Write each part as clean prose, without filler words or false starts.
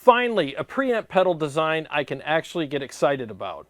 Finally, a preamp pedal design I can actually get excited about.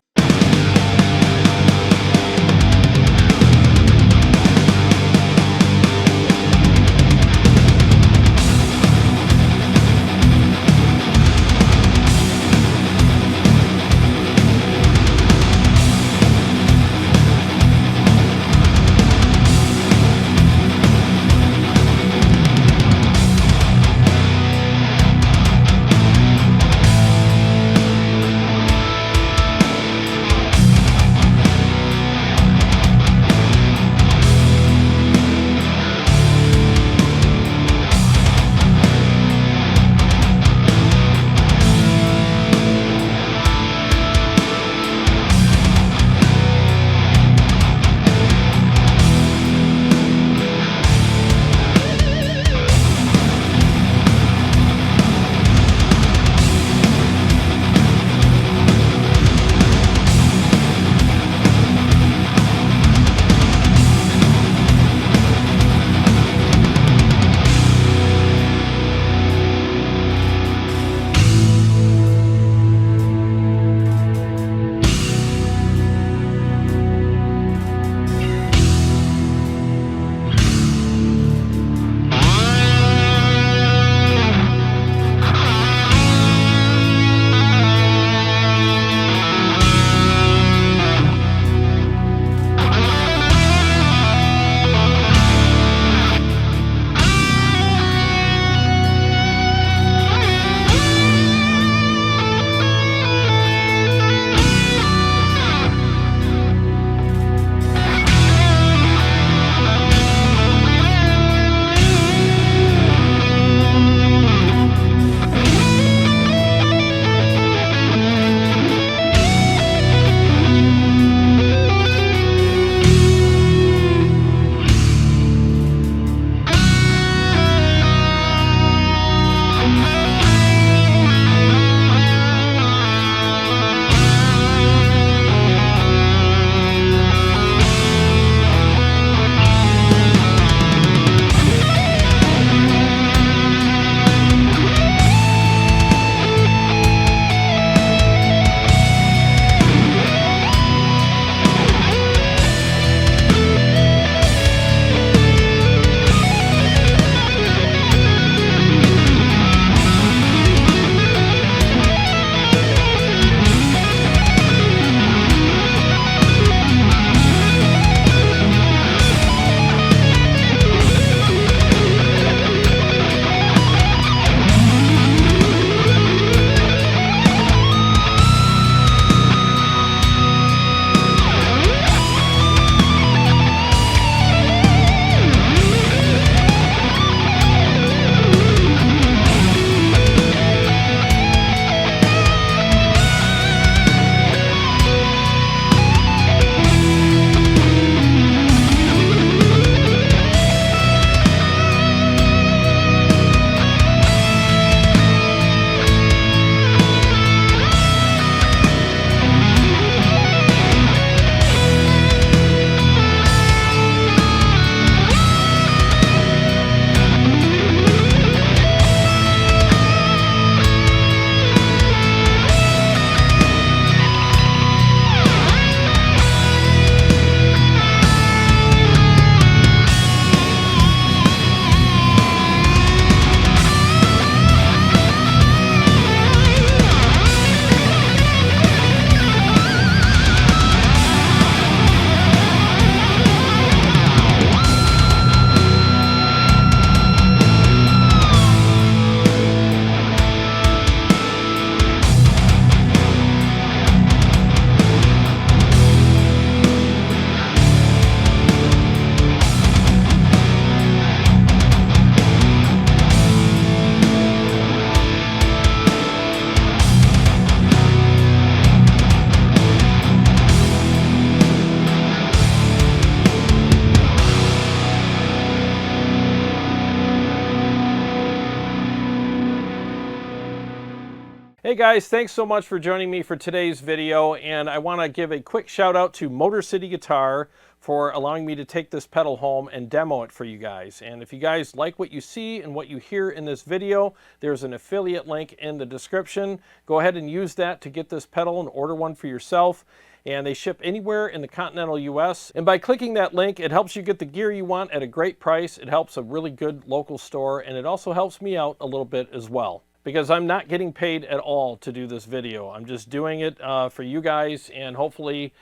Hey guys, thanks so much for joining me for today's video, and I want to give a quick shout out to Motor City Guitar for allowing me to take this pedal home and demo it for you guys. And if you guys like what you see and what you hear in this video, there's an affiliate link in the description. Go ahead and use that to get this pedal and order one for yourself. And they ship anywhere in the continental US. And by clicking that link, it helps you get the gear you want at a great price. It helps a really good local store, and it also helps me out a little bit as well, because I'm not getting paid at all to do this video. I'm just doing it for you guys, and hopefully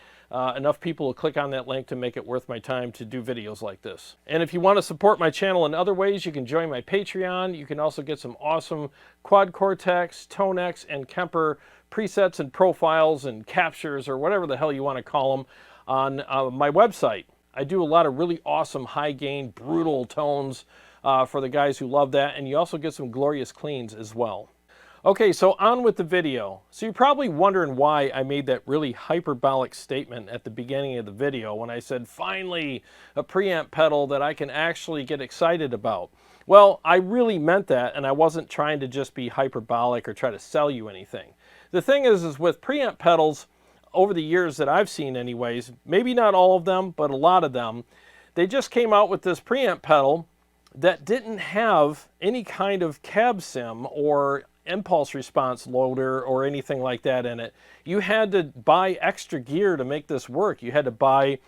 enough people will click on that link to make it worth my time to do videos like this. And if you want to support my channel in other ways, you can join my Patreon. You can also get some awesome quad CORTEX, ToneX, and KEMPER presets and profiles and captures, or whatever the hell you want to call them, on my website. I do a lot of really awesome high gain, brutal tones for the guys who love that, and you also get some glorious cleans as well. Okay, so on with the video. So you're probably wondering why I made that really hyperbolic statement at the beginning of the video when I said, finally, a preamp pedal that I can actually get excited about. Well, I really meant that, and I wasn't trying to just be hyperbolic or try to sell you anything. The thing is with preamp pedals, over the years that I've seen anyways, maybe not all of them, but a lot of them, they just came out with this preamp pedal that didn't have any kind of cab sim or impulse response loader or anything like that in it. You had to buy extra gear to make this work. You had to buy,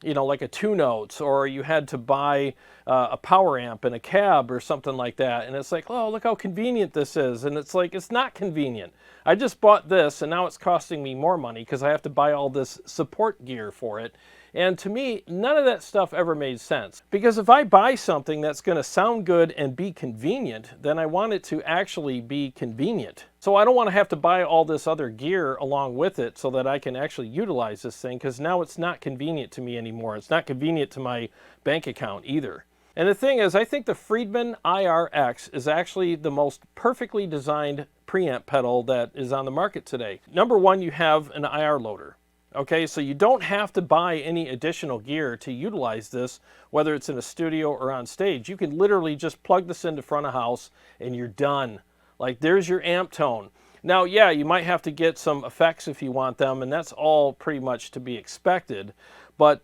you know, like a 2-notes, or you had to buy a power amp and a cab or something like that. And it's like, oh, look how convenient this is. And it's like, it's not convenient. I just bought this, and now it's costing me more money because I have to buy all this support gear for it. And to me, none of that stuff ever made sense. Because if I buy something that's going to sound good and be convenient, then I want it to actually be convenient. So I don't want to have to buy all this other gear along with it so that I can actually utilize this thing, because now it's not convenient to me anymore. It's not convenient to my bank account either. And the thing is, I think the Friedman IR-X is actually the most perfectly designed preamp pedal that is on the market today. Number one, you have an IR loader. Okay, so you don't have to buy any additional gear to utilize this, whether it's in a studio or on stage. You can literally just plug this into front of house and you're done. Like, there's your amp tone. Now, yeah, you might have to get some effects if you want them, and that's all pretty much to be expected. But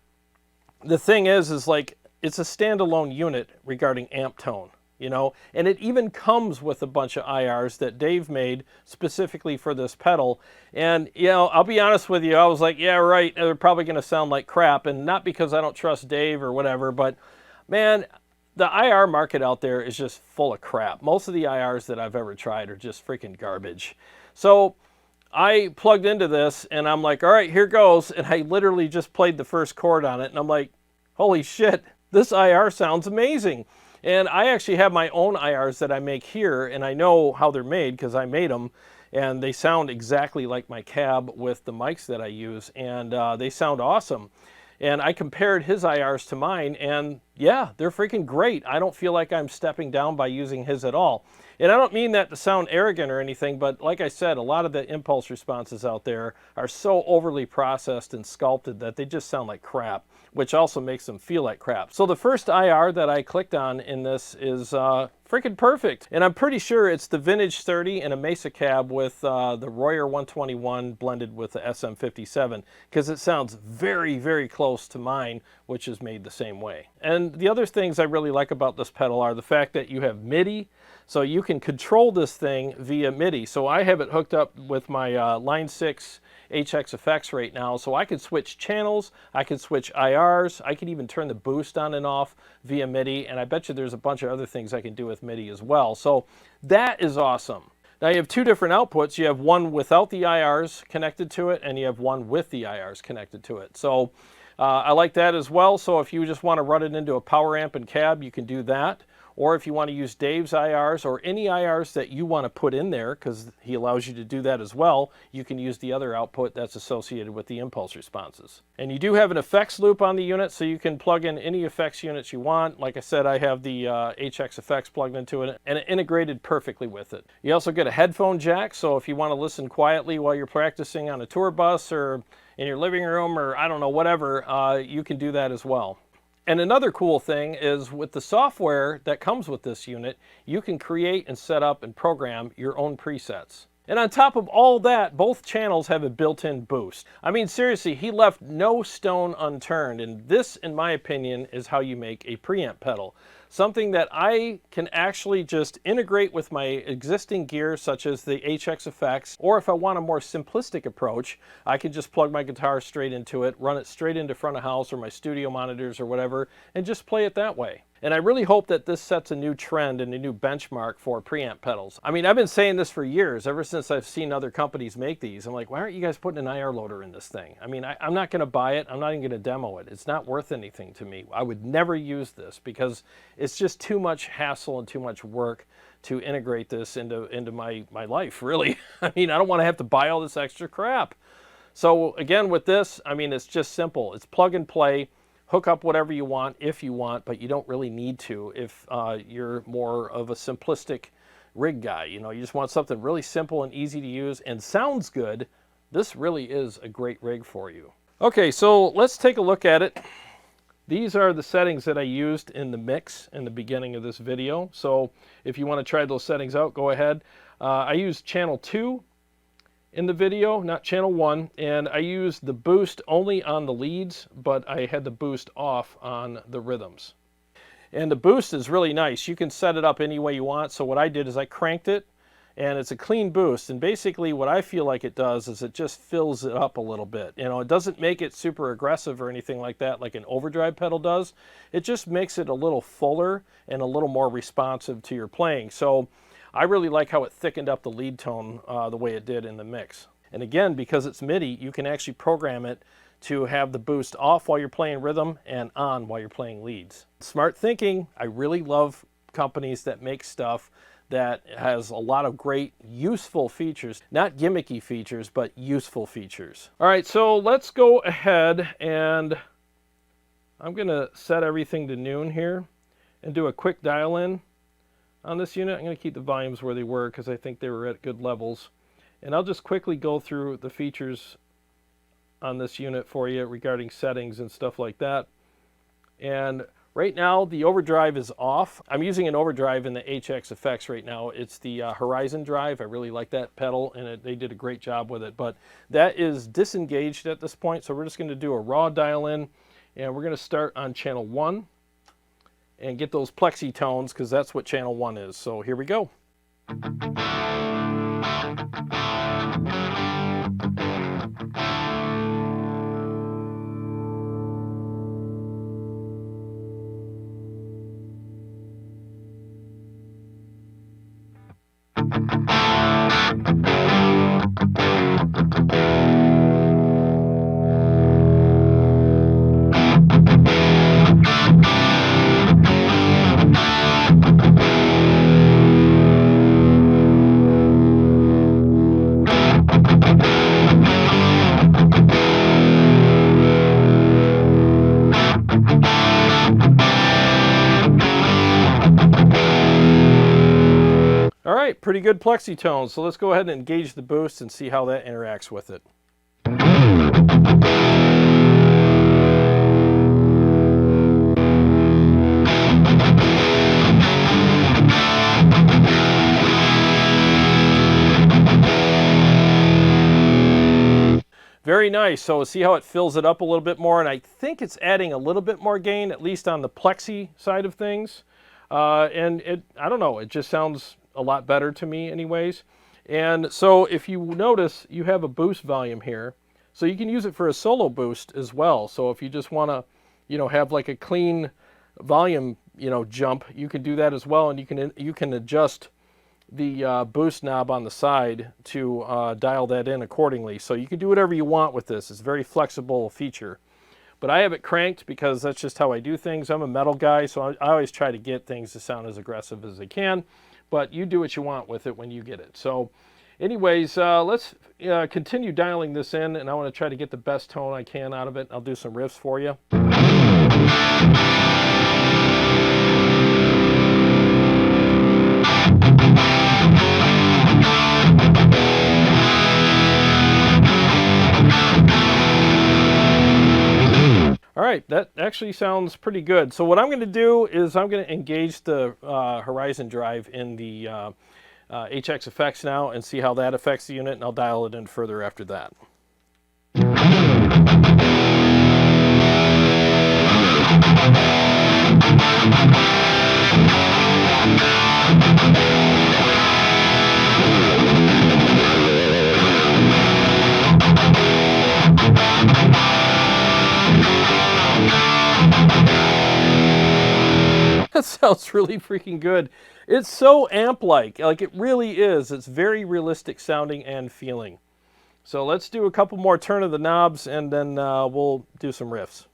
the thing is like, it's a standalone unit regarding amp tone, you know, and it even comes with a bunch of IRs that Dave made specifically for this pedal. And, you know, I'll be honest with you, I was like, yeah, right, they're probably going to sound like crap. And not because I don't trust Dave or whatever, but man, the IR market out there is just full of crap. Most of the IRs that I've ever tried are just freaking garbage. So I plugged into this and I'm like, all right, here goes. And I literally just played the first chord on it. And I'm like, holy shit, this IR sounds amazing. And I actually have my own IRs that I make here, and I know how they're made because I made them, and they sound exactly like my cab with the mics that I use, and they sound awesome. And I compared his IRs to mine, and yeah, they're freaking great. I don't feel like I'm stepping down by using his at all. And I don't mean that to sound arrogant or anything, but like I said, a lot of the impulse responses out there are so overly processed and sculpted that they just sound like crap, which also makes them feel like crap. So the first IR that I clicked on in this is freaking perfect. And I'm pretty sure it's the Vintage 30 and a Mesa cab with the Royer 121 blended with the SM57, because it sounds very, very close to mine, which is made the same way. And the other things I really like about this pedal are the fact that you have MIDI, so you can control this thing via MIDI. So I have it hooked up with my Line 6 HX effects right now, so I can switch channels, I can switch IRs, I can even turn the boost on and off via MIDI, and I bet you there's a bunch of other things I can do with MIDI as well. So that is awesome. Now you have two different outputs. You have one without the IRs connected to it, and you have one with the IRs connected to it. So I like that as well. So if you just want to run it into a power amp and cab, you can do that. Or if you want to use Dave's IRs or any IRs that you want to put in there, because he allows you to do that as well, you can use the other output that's associated with the impulse responses. And you do have an effects loop on the unit, so you can plug in any effects units you want. Like I said, I have the HX effects plugged into it, and it integrated perfectly with it. You also get a headphone jack, so if you want to listen quietly while you're practicing on a tour bus or in your living room or I don't know, whatever, you can do that as well. And another cool thing is with the software that comes with this unit, you can create and set up and program your own presets. And on top of all that, both channels have a built-in boost. I mean, seriously, he left no stone unturned, and this, in my opinion, is how you make a preamp pedal. Something that I can actually just integrate with my existing gear, such as the HX effects, or if I want a more simplistic approach, I can just plug my guitar straight into it, run it straight into front of house or my studio monitors or whatever, and just play it that way. And I really hope that this sets a new trend and a new benchmark for preamp pedals. I mean, I've been saying this for years, ever since I've seen other companies make these. I'm like, why aren't you guys putting an IR loader in this thing? I mean, I'm not going to buy it. I'm not even going to demo it. It's not worth anything to me. I would never use this because it's just too much hassle and too much work to integrate this into my life, really. I mean, I don't want to have to buy all this extra crap. So again, with this, I mean, it's just simple. It's plug and play. Hook up whatever you want if you want, but you don't really need to if you're more of a simplistic rig guy. You know, you just want something really simple and easy to use and sounds good. This really is a great rig for you. Okay, so let's take a look at it. These are the settings that I used in the mix in the beginning of this video. So if you want to try those settings out, go ahead. I used channel 2 in the video, not channel 1, and I used the boost only on the leads, but I had the boost off on the rhythms. And the boost is really nice. You can set it up any way you want. So what I did is I cranked it, and it's a clean boost, and basically what I feel like it does is it just fills it up a little bit. You know, it doesn't make it super aggressive or anything like that like an overdrive pedal does. It just makes it a little fuller and a little more responsive to your playing. So I really like how it thickened up the lead tone the way it did in the mix. And again, because it's MIDI, you can actually program it to have the boost off while you're playing rhythm and on while you're playing leads. Smart thinking. I really love companies that make stuff that has a lot of great useful features. Not gimmicky features, but useful features. All right, so let's go ahead and I'm going to set everything to noon here and do a quick dial in on this unit. I'm going to keep the volumes where they were because I think they were at good levels. And I'll just quickly go through the features on this unit for you regarding settings and stuff like that. And right now the overdrive is off. I'm using an overdrive in the HX effects right now. It's the Horizon drive. I really like that pedal, and they did a great job with it. But that is disengaged at this point, so we're just going to do a raw dial in, and we're going to start on channel 1. And get those plexi tones because that's what channel 1 is. So here we go. Pretty good plexi tones, so let's go ahead and engage the boost and see how that interacts with it. Very nice. So see how it fills it up a little bit more, and I think it's adding a little bit more gain, at least on the plexi side of things. And I don't know, it just sounds a lot better to me anyways. And so if you notice, you have a boost volume here, so you can use it for a solo boost as well. So if you just want to, you know, have like a clean volume, you know, jump, you can do that as well, and you can adjust the boost knob on the side to dial that in accordingly. So you can do whatever you want with this. It's a very flexible feature. But I have it cranked because that's just how I do things. I'm a metal guy, so I always try to get things to sound as aggressive as they can. But you do what you want with it when you get it. So anyways, let's continue dialing this in, and I want to try to get the best tone I can out of it. I'll do some riffs for you. All right, that actually sounds pretty good. So what I'm going to do is I'm going to engage the Horizon drive in the HX effects now and see how that affects the unit, and I'll dial it in further after that. That sounds really freaking good. It's so amp-like, like it really is. It's very realistic sounding and feeling. So let's do a couple more turn of the knobs and then we'll do some riffs.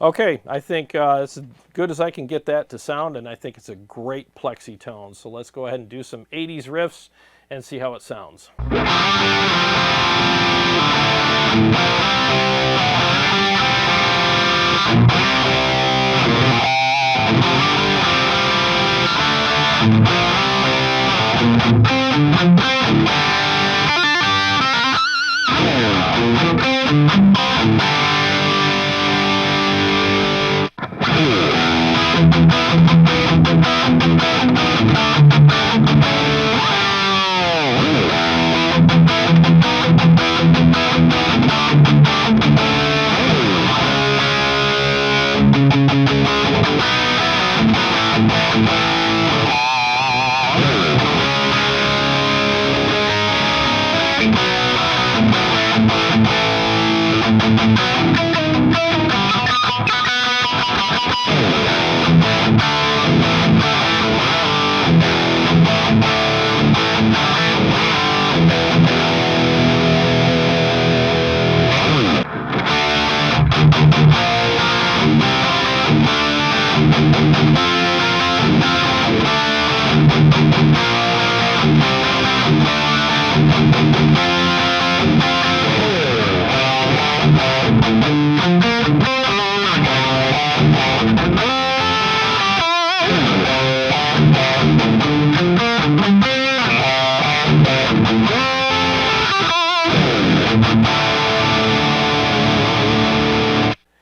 Okay, I think it's as good as I can get that to sound, and I think it's a great plexi tone. So let's go ahead and do some 80s riffs and see how it sounds.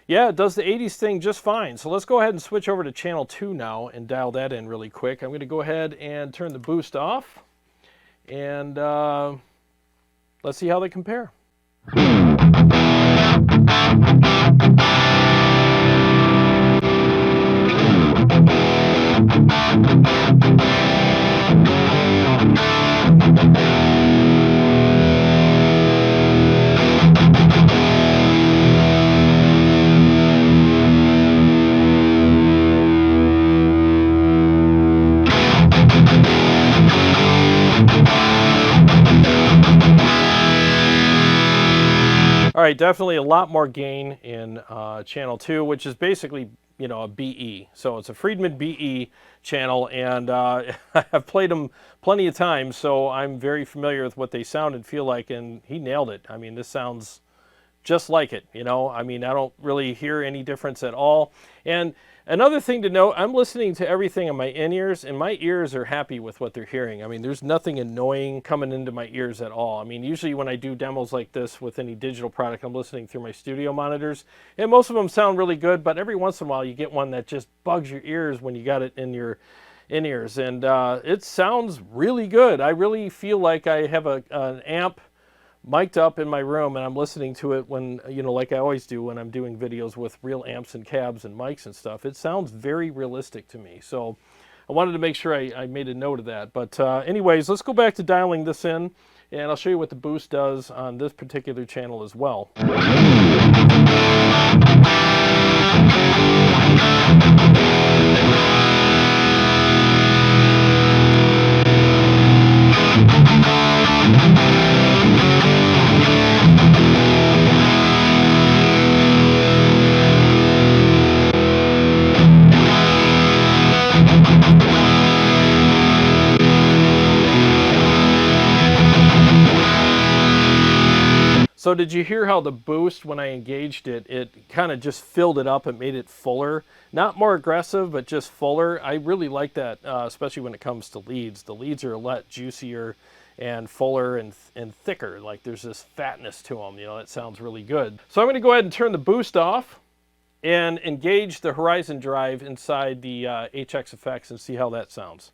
Yeah, it does the 80s thing just fine. So let's go ahead and switch over to channel 2 now and dial that in really quick. I'm going to go ahead and turn the boost off, and let's see how they compare. All right, definitely a lot more gain in channel 2, which is basically, you know, a BE. So it's a Friedman BE channel, and I've played them plenty of times, so I'm very familiar with what they sound and feel like, and he nailed it. I mean, this sounds just like it, you know. I mean, I don't really hear any difference at all. And another thing to note, I'm listening to everything in my in-ears, and my ears are happy with what they're hearing. I mean, there's nothing annoying coming into my ears at all. I mean, usually when I do demos like this with any digital product, I'm listening through my studio monitors, and most of them sound really good, but every once in a while you get one that just bugs your ears when you got it in your in-ears, and it sounds really good. I really feel like I have an amp mic'd up in my room, and I'm listening to it when, you know, like I always do when I'm doing videos with real amps and cabs and mics and stuff. It sounds very realistic to me. So I wanted to make sure I made a note of that. But anyways, let's go back to dialing this in, and I'll show you what the boost does on this particular channel as well. So did you hear how the boost, when I engaged it, it kind of just filled it up and made it fuller? Not more aggressive, but just fuller. I really like that, especially when it comes to leads. The leads are a lot juicier and fuller and thicker. Like there's this fatness to them, you know, that sounds really good. So I'm gonna go ahead and turn the boost off and engage the Horizon drive inside the HX effects and see how that sounds.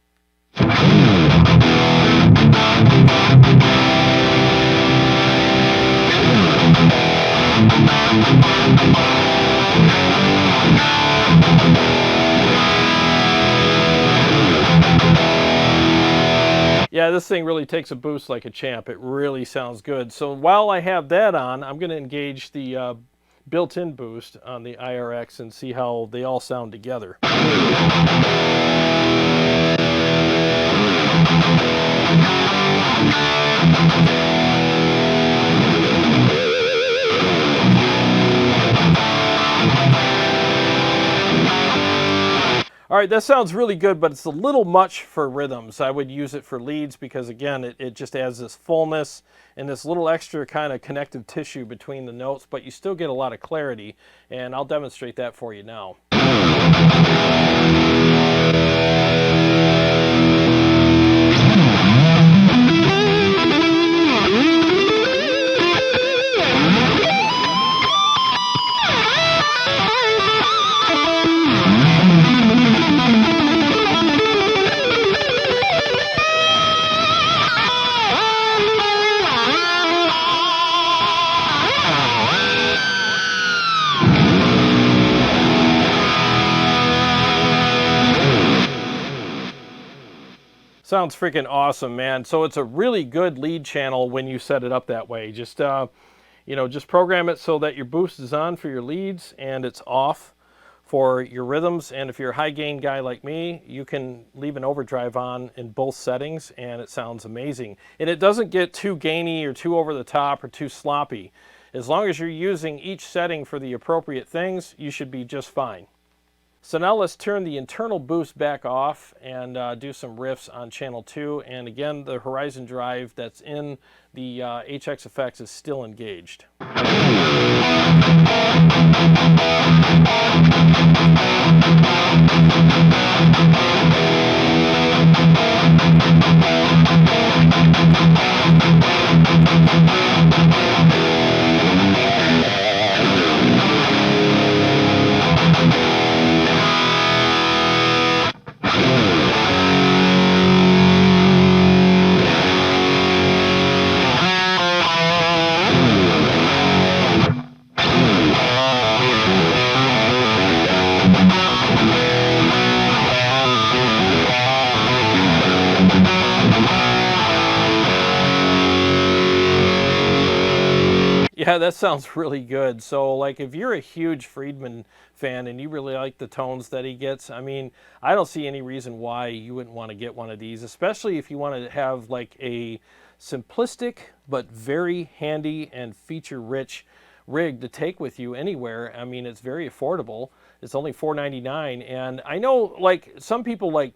Yeah, this thing really takes a boost like a champ. It really sounds good. So while I have that on, I'm going to engage the built-in boost on the IR-X and see how they all sound together. All right, that sounds really good, but it's a little much for rhythms. I would use it for leads because, again, it just adds this fullness and this little extra kind of connective tissue between the notes, but you still get a lot of clarity, and I'll demonstrate that for you now. Sounds freaking awesome, man. So it's a really good lead channel when you set it up that way. Just, you know, just program it so that your boost is on for your leads and it's off for your rhythms. And if you're a high gain guy like me, you can leave an overdrive on in both settings and it sounds amazing. And it doesn't get too gainy or too over the top or too sloppy. As long as you're using each setting for the appropriate things, you should be just fine. So now let's turn the internal boost back off and do some riffs on channel 2. And again, the Horizon drive that's in the HX effects is still engaged. Yeah, that sounds really good. So like if you're a huge Friedman fan and you really like the tones that he gets, I mean, I don't see any reason why you wouldn't want to get one of these, especially if you want to have like a simplistic but very handy and feature-rich rig to take with you anywhere. I mean, it's very affordable. It's only $4.99, and I know like some people like,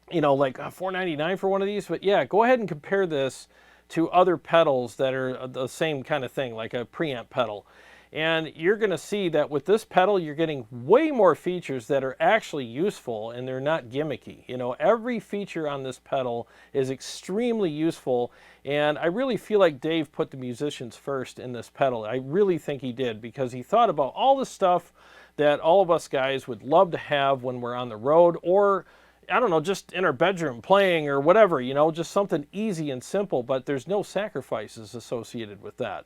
you know, like $4.99 for one of these, but yeah, go ahead and compare this to other pedals that are the same kind of thing, like a preamp pedal. And you're going to see that with this pedal, you're getting way more features that are actually useful and they're not gimmicky. You know, every feature on this pedal is extremely useful. And I really feel like Dave put the musicians first in this pedal. I really think he did, because he thought about all the stuff that all of us guys would love to have when we're on the road, or I don't know, just in our bedroom playing or whatever, you know, just something easy and simple, but there's no sacrifices associated with that.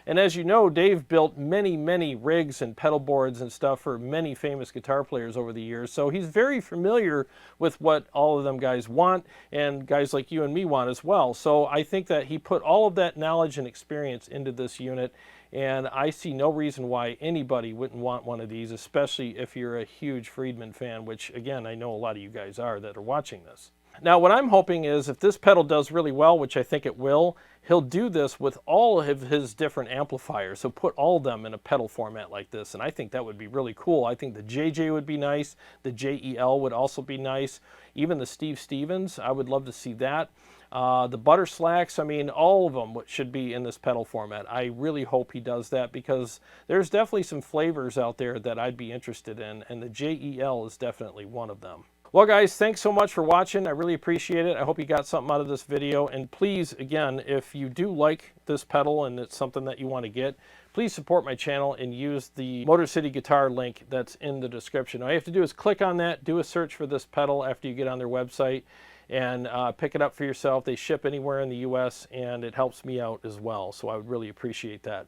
And as you know, Dave built many, many rigs and pedal boards and stuff for many famous guitar players over the years, so he's very familiar with what all of them guys want, and guys like you and me want as well. So I think that he put all of that knowledge and experience into this unit, and I see no reason why anybody wouldn't want one of these, especially if you're a huge Friedman fan, which again, I know a lot of you guys are that are watching this. Now what I'm hoping is if this pedal does really well, which I think it will, he'll do this with all of his different amplifiers. He'll put all of them in a pedal format like this, and I think that would be really cool. I think the JJ would be nice, the JEL would also be nice, even the Steve Stevens, I would love to see that. The butter slacks, I mean, all of them should be in this pedal format. I really hope he does that because there's definitely some flavors out there that I'd be interested in, and the JEL is definitely one of them. Well guys, thanks so much for watching. I really appreciate it. I hope you got something out of this video. And please, again, if you do like this pedal and it's something that you want to get, please support my channel and use the Motor City Guitar link that's in the description. All you have to do is click on that, do a search for this pedal after you get on their website, and pick it up for yourself. They ship anywhere in the US, and it helps me out as well, so I would really appreciate that.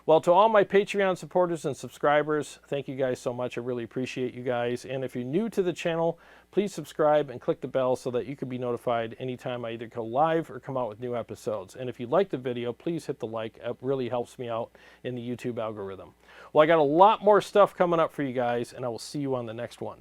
Well, to all my Patreon supporters and subscribers, thank you guys so much. I really appreciate you guys. And if you're new to the channel, please subscribe and click the bell so that you can be notified anytime I either go live or come out with new episodes. And if you like the video, please hit the like. It really helps me out in the YouTube algorithm. Well, I got a lot more stuff coming up for you guys, and I will see you on the next one.